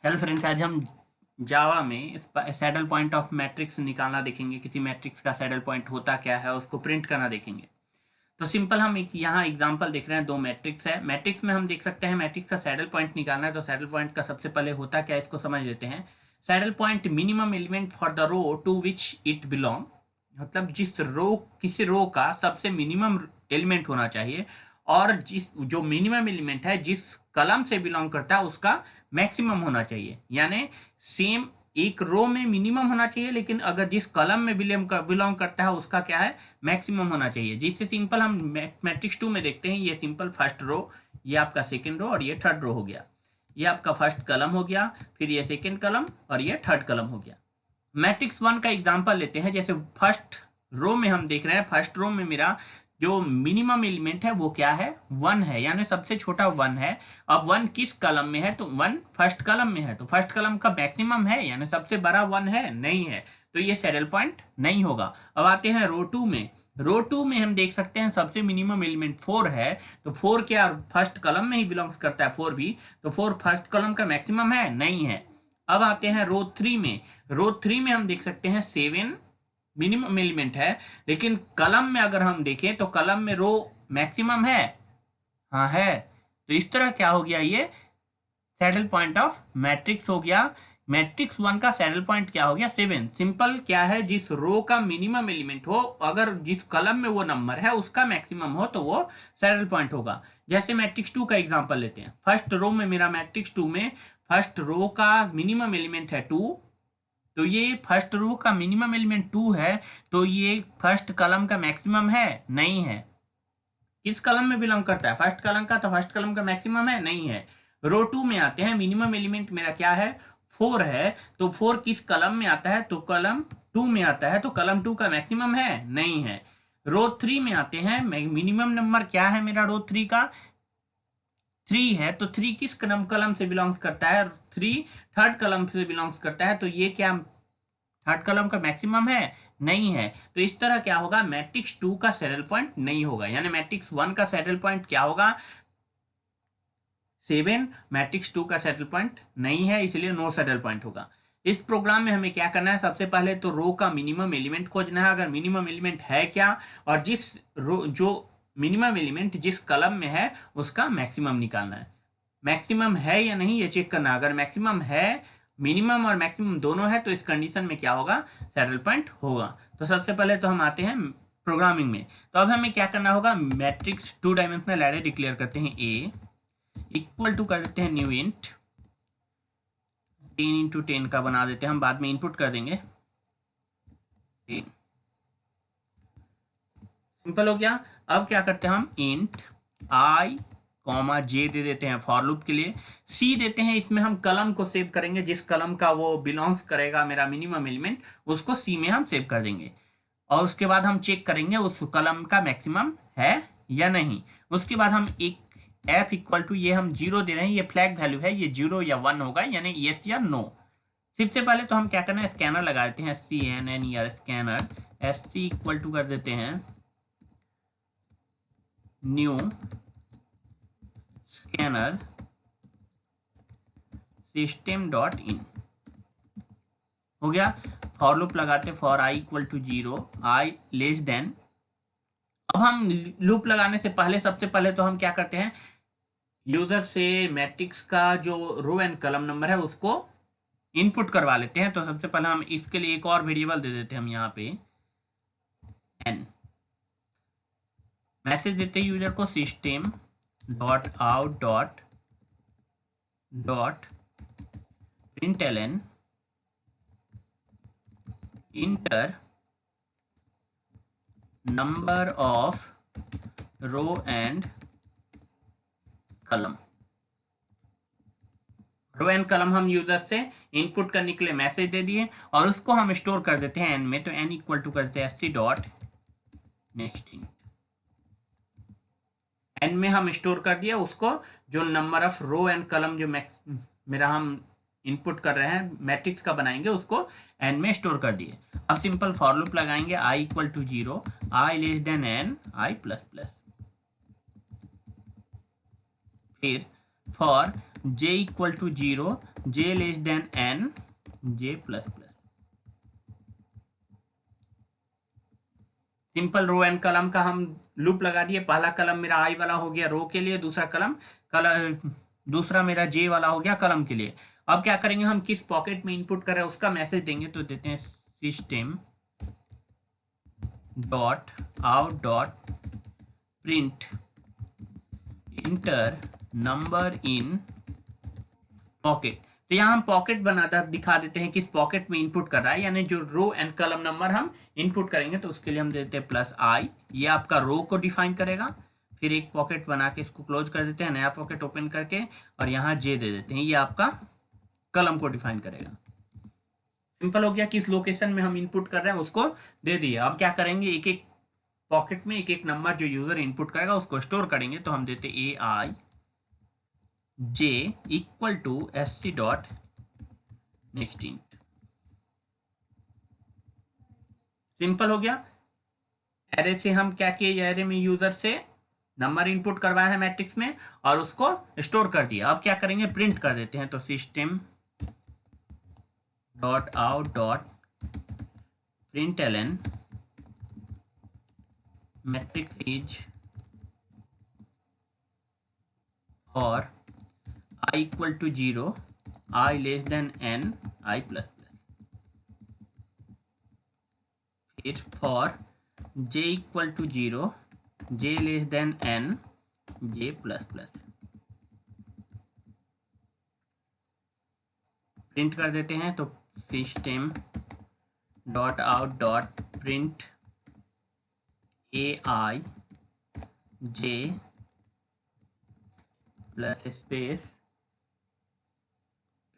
Hello friends, आज हम जावा में सैडल पॉइंट ऑफ मैट्रिक्स निकालना देखेंगे। किसी मैट्रिक्स का सैडल पॉइंट होता क्या है, उसको प्रिंट करना देखेंगे। तो सिंपल हम एक यहाँ एग्जांपल देख रहे हैं। दो मैट्रिक्स है। मैट्रिक्स में हम देख सकते हैं मैट्रिक्स का सैडल पॉइंट निकालना है। तो सैडल पॉइंट का सबसे पहले होता क्या है, इसको समझ लेते हैं। Saddle point minimum element for the row to which it belong, मतलब जिस रो, किसी रो का सबसे मिनिमम एलिमेंट होना चाहिए, और जिस जो मिनिमम एलिमेंट है जिस कलम से बिलोंग करता है उसका मैक्सिमम होना चाहिए। यानी सेम एक रो में मिनिमम होना चाहिए, लेकिन अगर जिस कलम में बिलोंग करता है उसका क्या है, मैक्सिमम होना चाहिए। जिससे सिंपल हम मैट्रिक्स 2 में देखते हैं। ये सिंपल फर्स्ट रो, ये आपका सेकंड रो और ये थर्ड रो हो गया। ये आपका फर्स्ट कलम हो गया, फिर ये सेकंड कलम और ये थर्ड कलम हो गया। मैट्रिक्स 1 का एग्जांपल लेते हैं। जैसे फर्स्ट रो में हम देख रहे हैं, फर्स्ट रो में मेरा जो मिनिमम एलिमेंट है वो क्या है, 1 है, यानी सबसे छोटा 1 है। अब 1 किस कलम में है, तो 1 फर्स्ट कलम में है। तो फर्स्ट कलम का मैक्सिमम है, यानी सबसे बड़ा 1 है, नहीं है, तो ये सैडल पॉइंट नहीं होगा। अब आते हैं रो 2 में। रो 2 में हम देख सकते हैं सबसे मिनिमम एलिमेंट 4 है। तो 4 क्या फर्स्ट कलम में ही बिलोंग्स करता है, 4 भी, तो 4 फर्स्ट कलम का मैक्सिमम है, नहीं है। अब आते हैं रो 3 में। रो 3 में हम देख सकते हैं 7 मिनिमम एलिमेंट है, लेकिन कलम में अगर हम देखें तो कलम में रो मैक्सिमम है, हाँ है। तो इस तरह क्या हो गया, ये सैडल पॉइंट ऑफ मैट्रिक्स हो गया। मैट्रिक्स 1 का सैडल पॉइंट क्या हो गया, 7। सिंपल क्या है, जिस रो का मिनिमम एलिमेंट हो, अगर जिस कलम में वो नंबर है उसका मैक्सिमम हो तो वो सैडल पॉइंट होगा। जैसे मैट्रिक्स 2 का एग्जांपल लेते हैं। फर्स्ट रो में मेरा मैट्रिक्स 2 में फर्स्ट रो का मिनिमम एलिमेंट है 2। तो ये फर्स्ट रो का मिनिमम एलिमेंट 2 है, तो ये फर्स्ट कलम का मैक्सिमम है, नहीं है। किस कलम में बिलोंग करता है, फर्स्ट कलम का, तो फर्स्ट कलम का मैक्सिमम है, नहीं है। रो 2 में आते हैं, मिनिमम एलिमेंट मेरा क्या है, 4 है। तो 4 किस कलम में आता है, तो कलम 2 में आता है, तो कलम 2 का मैक्सिमम है, नहीं है। रो 3 में आते हैं, मिनिमम नंबर क्या है मेरा रो 3 का, 3 है। तो 3 किस कलम से बिलोंग्स करता है, 3 थर्ड कलम से बिलोंग्स करता है, तो ये क्या थर्ड कॉलम का मैक्सिमम है, नहीं है। तो इस तरह क्या होगा, मैट्रिक्स 2 का सैडल पॉइंट नहीं होगा। यानी मैट्रिक्स 1 का सैडल पॉइंट क्या होगा, 7। मैट्रिक्स 2 का सैडल पॉइंट नहीं है, इसलिए नो सैडल पॉइंट होगा। इस प्रोग्राम में हमें क्या करना है, सबसे पहले तो रो का मिनिमम एलिमेंट खोजना है, अगर मिनिमम एलिमेंट है क्या, और जिस रो जो मिनिमम एलिमेंट जिस कलम में है उसका मैक्सिमम निकालना है। मैक्सिमम है या नहीं ये चेक करना। अगर मैक्सिमम है, मिनिमम और मैक्सिमम दोनों है, तो इस कंडीशन में क्या होगा, सैडल पॉइंट होगा। तो सबसे पहले तो हम आते हैं प्रोग्रामिंग में। तो अब हमें क्या करना होगा, मैट्रिक्स 2 डायमेंशनल एरे डिक्लेयर करते हैं। ए इक्वल टू कर देते हैं न्यू इंट 10 × 10 का बना देते हैं, हम बाद में इनपुट कर देंगे। सिंपल हो गया। अब क्या करते हैं, हम इंट आई कॉमा जे दे देते हैं फॉर लूप के लिए। सी देते हैं, इसमें हम कलम को सेव करेंगे, जिस कलम का वो बिलोंग्स करेगा मेरा मिनिमम एलिमेंट, उसको सी में हम सेव कर देंगे। और उसके बाद हम चेक करेंगे उस कलम का मैक्सिमम है या नहीं। उसके बाद हम एक एफ इक्वल टू, ये हम 0 दे रहे हैं, ये फ्लैग वैल्यू है, ये 0 या 1 होगा, यानी यस या नो। सबसे पहले तो हम क्या करना है, स्कैनर लगा देते हैं, SCANNER scanner. SC equal to कर देते हैं new scanner system dot in हो गया। फॉर लूप लगाते, for i equal to 0, i less than. अब हम लूप लगाने से पहले सबसे पहले तो हम क्या करते हैं, यूजर से मैट्रिक्स का जो रो एंड कलम नंबर है उसको इनपुट करवा लेते हैं। तो सबसे पहले हम इसके लिए एक और वेरिएबल दे देते हैं, हम यहाँ पे n मैसेज देते हैं यूजर को, system dot out dot println enter number of row and column. Row and कलम हम यूजर से इनपुट करने के लिए मैसेज दे दिए, और उसको हम स्टोर कर देते हैं n में। तो n इक्वल टू करते हैं SC dot next int. n में हम स्टोर कर दिया उसको, जो नंबर ऑफ रो एंड कलम जो मेरा हम इनपुट कर रहे हैं मैट्रिक्स का बनाएंगे, उसको n में स्टोर कर दिए। अब सिंपल फॉर लूप लगाएंगे, i equal to 0, i less than n, i plus plus. फिर for j equal to 0, j less than n, j plus plus. Simple row and column का हम लूप लगा दिए। पहला कलम मेरा आई वाला हो गया रो के लिए, दूसरा मेरा जे वाला हो गया कलम के लिए। अब क्या करेंगे हम, किस पॉकेट में इनपुट कर रहे हैं उसका मैसेज देंगे। तो देते हैं system dot out dot print inter number in pocket. तो यहाँ हम पॉकेट बनाता दिखा देते हैं किस पॉकेट में इनपुट कर रहा है, यानी जो रो एंड कलम नंबर हम इनपुट करेंगे तो उसके लिए हम देते हैं प्लस आई, ये आपका रो को डिफाइन करेगा। फिर एक पॉकेट बना के इसको क्लोज कर देते हैं, नया पॉकेट ओपन करके, और यहाँ जे दे देते हैं, ये आपका कलम को डिफाइन करेगा। सिंपल हो गया, किस लोकेशन में हम इनपुट कर रहे हैं उसको दे दिए। अब क्या करेंगे, एक एक पॉकेट में एक एक नंबर जो यूजर इनपुट करेगा उसको स्टोर करेंगे। तो हम देते a i j equal to s c dot next int. Simple हो गया। एरे से हम क्या किए, एरे में यूजर से नंबर इनपुट करवाया है मैट्रिक्स में और उसको स्टोर कर दिया। अब क्या करेंगे, प्रिंट कर देते हैं। तो system dot out dot println matrix is और i equal to 0, i less than n, i plus plus. फिर for j equal to 0, j less than n, j plus plus. Print कर देते हैं। तो system dot out dot print a i j plus space,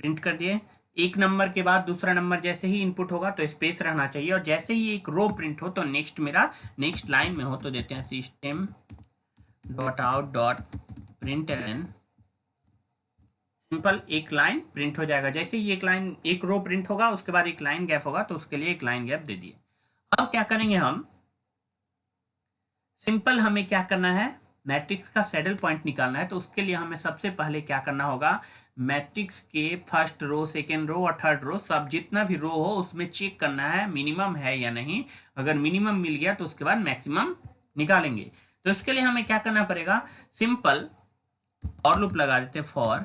print कर दिए। एक number के बाद दूसरा नंबर जैसे ही इनपुट होगा तो स्पेस रहना चाहिए, और जैसे ही एक रो प्रिंट हो तो नेक्स्ट मेरा नेक्स्ट लाइन में हो। तो देते हैं system dot out dot println. Simple, एक लाइन प्रिंट हो जाएगा। जैसे ही एक रो प्रिंट होगा उसके बाद एक लाइन गैप होगा, तो उसके लिए एक लाइन गैप दे दिए। अब क्या करेंगे हम, सिंपल हमें क्या करना है, मैट्रिक्स का सैडल पॉइंट निकालना है। तो उसके लिए हमें सबसे पहले क्या करना होगा, मैट्रिक्स के फर्स्ट रो, सेकेंड रो और थर्ड रो, सब जितना भी रो हो उसमें चेक करना है मिनिमम है या नहीं। अगर मिनिमम मिल गया तो उसके बाद मैक्सिमम निकालेंगे। तो इसके लिए हमें क्या करना पड़ेगा, सिंपल फॉर लूप लगा देते हैं। For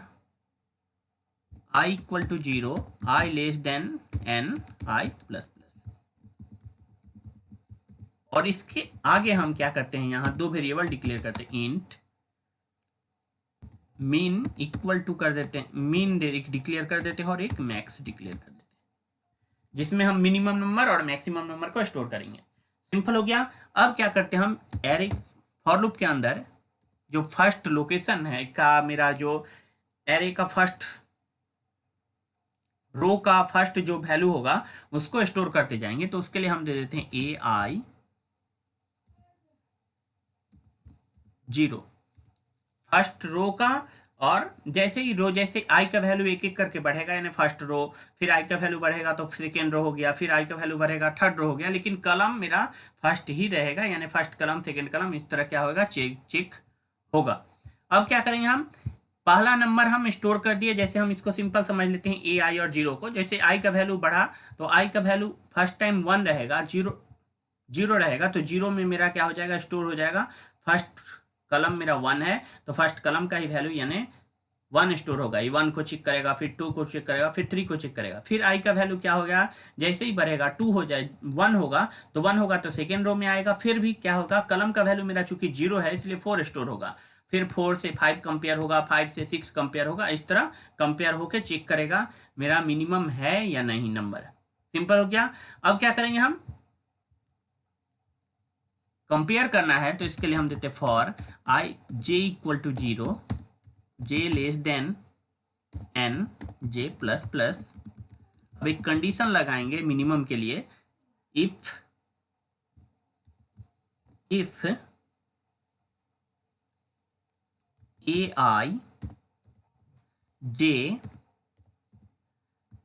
i equal to 0, i less than n, i plus plus. और इसके आगे हम क्या करते हैं, यहाँ दो वेरिएबल डिक्लेयर करते हैं। इंट मीन इक्वल टू कर देते हैं, मीन एक डिक्लेयर कर देते हैं और एक मैक्स डिक्लेयर कर देते हैं, जिसमें हम मिनिमम नंबर और मैक्सिमम नंबर को स्टोर करेंगे। सिंपल हो गया। अब क्या करते हैं हम, एरे फॉर लूप के अंदर जो फर्स्ट लोकेशन है का, मेरा जो एरे का फर्स्ट रो का फर्स्ट जो वैल्यू होगा उसको स्टोर करते जाएंगे। तो उसके लिए हम दे देते हैं ए आई 0 फर्स्ट रो का, और जैसे ही रो, जैसे आई का वैल्यू एक एक करके बढ़ेगा, यानी फर्स्ट रो, फिर आई का वैल्यू बढ़ेगा तो सेकेंड रो हो गया, फिर आई का वैल्यू बढ़ेगा थर्ड रो हो गया, लेकिन कलम मेरा फर्स्ट ही रहेगा, यानी फर्स्ट कलम सेकेंड कलम, इस तरह क्या होगा, चेक होगा। अब क्या करेंगे हम, पहला नंबर हम स्टोर कर दिए। जैसे हम इसको सिंपल समझ लेते हैं ए आई और 0 को। जैसे आई का वैल्यू बढ़ा तो आई का वैल्यू फर्स्ट टाइम 1 रहेगा, 0 रहेगा, तो 0 में मेरा क्या हो जाएगा, स्टोर हो जाएगा। फर्स्ट कलम मेरा 1 है तो फर्स्ट कलम का ही वैल्यू यानी 1 स्टोर होगा। ये 1 को चेक करेगा, फिर 2 को चेक करेगा, फिर 3 को चेक करेगा। फिर आई का वैल्यू क्या हो गया, जैसे ही बढ़ेगा 2 हो जाए, 1 होगा, तो 1 होगा तो सेकेंड रो में आएगा। फिर भी क्या होगा, कलम का वैल्यू मेरा चूंकि 0 है इसलिए 4 स्टोर होगा। फिर 4 से 5 कंपेयर होगा, 5 से 6 कंपेयर होगा, इस तरह कंपेयर होकर चेक करेगा मेरा मिनिमम है या नहीं नंबर। सिंपल हो गया। अब क्या करेंगे हम, कंपेयर करना है तो इसके लिए हम देते for i j equal to 0, j less than n, j plus plus. अब एक कंडीशन लगाएंगे मिनिमम के लिए, if a i j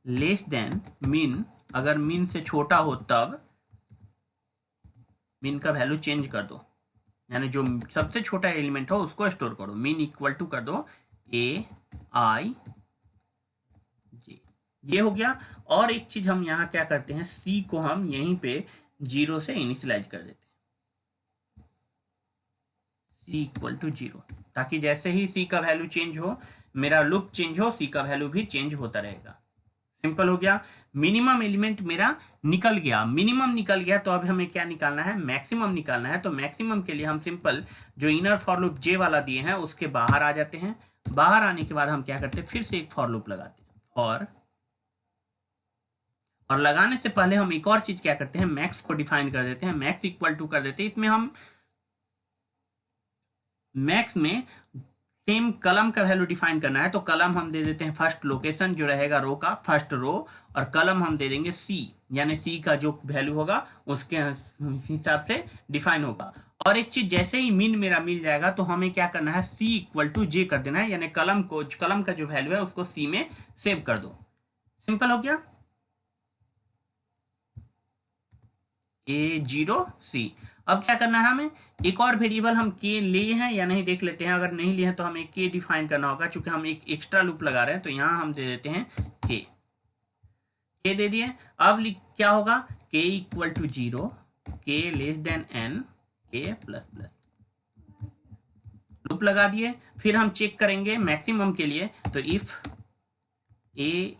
less than min, अगर मीन से छोटा हो तब मीन का वैल्यू चेंज कर दो, यानी जो सबसे छोटा एलिमेंट हो उसको स्टोर करो। मीन इक्वल टू कर दो ए आई जे, ये हो गया। और एक चीज हम यहाँ क्या करते हैं, सी को हम यहीं पे 0 से इनिशियलाइज कर देते हैं, सी इक्वल टू 0, ताकि जैसे ही सी का वैल्यू चेंज हो, मेरा लूप चेंज हो, सी का वैल्यू भी चेंज होता रहेगा। सिंपल हो गया। मिनिमम एलिमेंट मेरा निकल गया, मिनिमम निकल गया, तो अब हमें क्या निकालना है, मैक्सिमम निकालना है। तो मैक्सिमम के लिए हम सिंपल जो इनर फॉर लूप जे वाला दिए हैं उसके बाहर आ जाते हैं। बाहर आने के बाद हम क्या करते हैं, फिर से एक फॉर लूप लगाते हैं, और लगाने से पहले हम एक और चीज क्या करते हैं, मैक्स को डिफाइन कर देते हैं, मैक्स इक्वल टू कर देते हैं। इसमें हम मैक्स में सेम कलम का वैल्यू डिफाइन करना है, तो कलम हम दे देते हैं फर्स्ट लोकेशन जो रहेगा रो का, फर्स्ट रो, और कलम हम दे देंगे सी, यानी सी का जो वैल्यू होगा उसके हिसाब से डिफाइन होगा। और एक चीज, जैसे ही मिन मेरा मिल जाएगा तो हमें क्या करना है, सी इक्वल टू जे कर देना है, यानी कलम का जो वैल्यू है उसको सी में सेव कर दो। सिंपल हो गया, A0C। अब क्या करना है हमें, एक और वेरिएबल हम के लिए हैं या नहीं देख लेते हैं। अगर नहीं लिए हैं तो हमें के डिफाइन करना होगा, क्योंकि हम एक एक्स्ट्रा लूप लगा रहे हैं। तो यहाँ हम दे देते हैं के दे दिए। अब क्या होगा, के इक्वल टू 0, के लेस देन n, के प्लस प्लस, लूप लगा दिए। फिर हम चेक करेंगे मैक्सिमम के लिए, तो इफ ए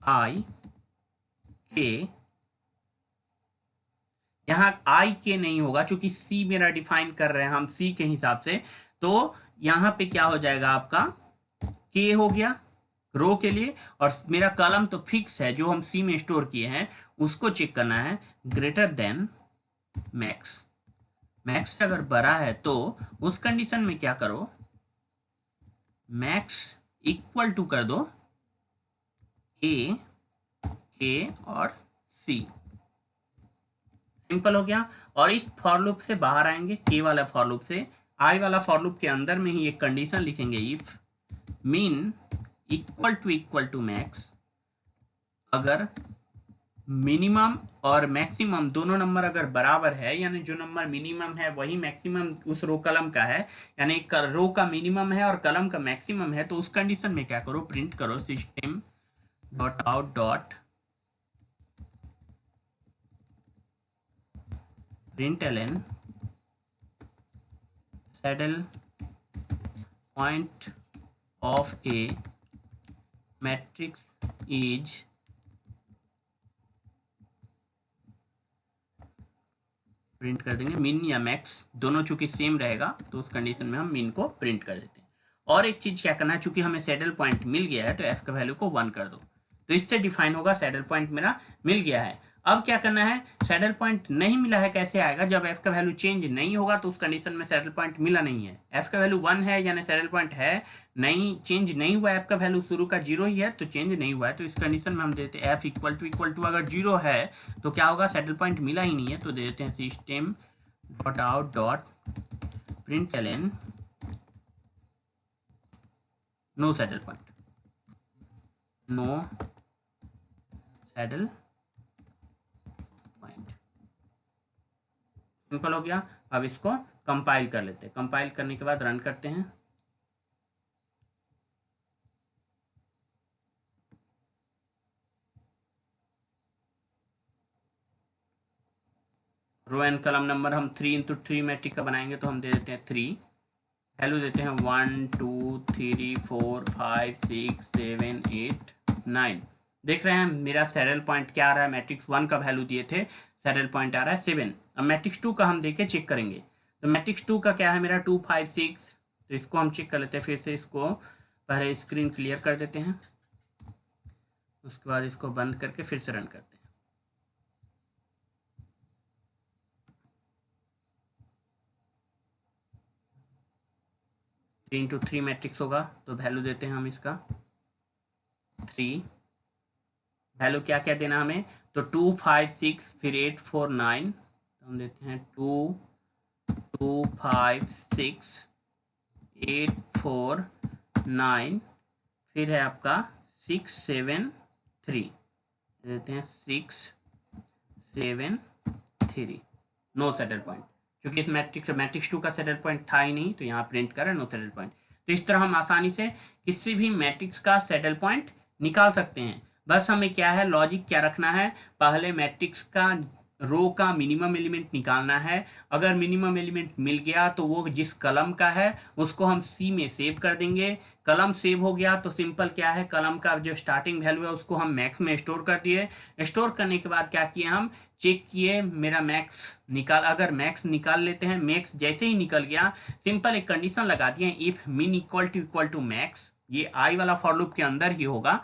आई के, यहाँ आई के नहीं होगा क्योंकि सी मेरा डिफाइन कर रहे हैं हम सी के हिसाब से, तो यहाँ पे क्या हो जाएगा आपका, के हो गया रो के लिए, और मेरा कॉलम तो फिक्स है जो हम सी में स्टोर किए हैं, उसको चेक करना है ग्रेटर देन मैक्स। मैक्स अगर बड़ा है तो उस कंडीशन में क्या करो, मैक्स इक्वल टू कर दो ए, के और सी। सिंपल हो गया। और इस फॉर लूप से बाहर आएंगे, के वाला फॉर लूप से, आई वाला फॉर लूप के अंदर में ही एक कंडीशन लिखेंगे, if min equal to max, अगर मिनिमम और मैक्सिमम दोनों नंबर अगर बराबर है, यानी जो नंबर मिनिमम है वही मैक्सिमम उस रो कलम का है, यानी रो का मिनिमम है और कलम का मैक्सिमम है, तो उस कंडीशन में क्या करो, प्रिंट करो system dot out dot println saddle point of a matrix is print कर देंगे मिन या मैक्स, दोनों चूंकि सेम रहेगा तो उस कंडीशन में हम मिन को प्रिंट कर देते हैं। और एक चीज क्या करना है, चूंकि हमें सैडल पॉइंट मिल गया है तो एफ का वैल्यू को 1 कर दो, तो इससे डिफाइन होगा सैडल पॉइंट मेरा मिल गया है। अब क्या करना है, सैडल पॉइंट नहीं मिला है कैसे आएगा, जब एफ का वैल्यू चेंज नहीं होगा तो उस कंडीशन में सैडल पॉइंट मिला नहीं है, एफ का वैल्यू 1 है यानी सैडल पॉइंट है नहीं, चेंज नहीं हुआ, एफ का वैल्यू शुरू का 0 ही है तो चेंज नहीं हुआ है, तो इस कंडीशन में हम देते हैं एफ इक्वल टू अगर 0 है तो क्या होगा, सैडल पॉइंट मिला ही नहीं है, तो दे देते हैं system dot out dot println no saddle point, no saddle point. Simple हो गया। अब इसको कंपाइल कर लेते हैं, कंपाइल करने के बाद रन करते हैं। रो एंड कलम नंबर हम 3 इंटू 3 मैट्रिक का बनाएंगे, तो हम दे देते हैं 3, वैल्यू देते हैं 1 2 3 4 5 6 7 8 9। देख रहे हैं मेरा सैडल पॉइंट क्या आ रहा है, मैट्रिक्स 1 का वैल्यू दिए थे, सैडल पॉइंट आ रहा है 7। अब मैट्रिक्स 2 का हम देके चेक करेंगे, तो मैट्रिक्स 2 का क्या है मेरा 2 5 6, तो इसको हम चेक कर लेते हैं। फिर से इसको पहले स्क्रीन क्लियर कर देते हैं, उसके बाद इसको बंद करके फिर से रन करते हैं। 3 इंटू 3 मैट्रिक्स होगा, तो वैल्यू देते हैं हम इसका 3, वैल्यू क्या क्या देना हमें, तो 2 5 6 फिर 8 4 9, तो हम देते हैं 2 2 5 6 8 4 9, फिर है आपका 6 7 3, देते हैं 6 7 3, नो सेटल पॉइंट, क्योंकि इस मैट्रिक्स 2 का सेटल पॉइंट था ही नहीं, तो यहाँ प्रिंट करें नो सेटल पॉइंट। तो इस तरह हम आसानी से किसी भी मैट्रिक्स का सैडल पॉइंट निकाल सकते हैं। बस हमें क्या है, लॉजिक क्या रखना है, पहले मैट्रिक्स का रो का मिनिमम एलिमेंट निकालना है। अगर मिनिमम एलिमेंट मिल गया तो वो जिस कलम का है उसको हम सी में सेव कर देंगे। कलम सेव हो गया तो सिंपल क्या है, कलम का जो स्टार्टिंग वैल्यू है उसको हम मैक्स में स्टोर कर दिए। स्टोर करने के बाद क्या किए, हम चेक किए मेरा मैक्स निकाल, अगर मैक्स निकाल लेते हैं, मैक्स जैसे ही निकल गया सिंपल एक कंडीशन लगा दिए, इफ मिन इक्वल टू मैक्स, ये आई वाला फॉर लूप के अंदर ही होगा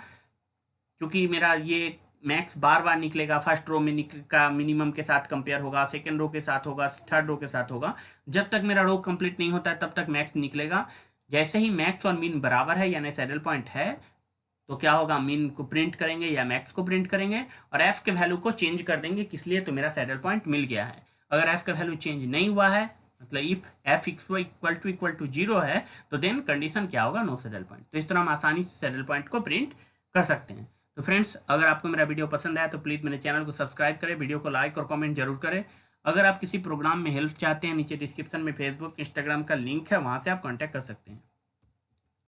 क्योंकि मेरा ये मैक्स बार बार निकलेगा, फर्स्ट रो में का मिनिमम के साथ कंपेयर होगा, सेकंड रो के साथ होगा, थर्ड रो के साथ होगा, जब तक मेरा रो कंप्लीट नहीं होता है तब तक मैक्स निकलेगा। जैसे ही मैक्स और मिन बराबर है यानी सैडल पॉइंट है तो क्या होगा, मिन को प्रिंट करेंगे या मैक्स को प्रिंट करेंगे और एफ के वैल्यू को चेंज कर देंगे, किस लिए, तो मेरा सैडल पॉइंट मिल गया है। अगर एफ का वैल्यू चेंज नहीं हुआ है, मतलब इफ एफ इक्वल टू 0 है तो देन कंडीशन क्या होगा, नो सैडल पॉइंट। तो इस तरह हम आसानी से सैडल पॉइंट को प्रिंट कर सकते हैं। तो फ्रेंड्स, अगर आपको मेरा वीडियो पसंद आया तो प्लीज़ मेरे चैनल को सब्सक्राइब करें, वीडियो को लाइक और कमेंट जरूर करें। अगर आप किसी प्रोग्राम में हेल्प चाहते हैं, नीचे डिस्क्रिप्शन में फेसबुक इंस्टाग्राम का लिंक है, वहाँ से आप कॉन्टैक्ट कर सकते हैं।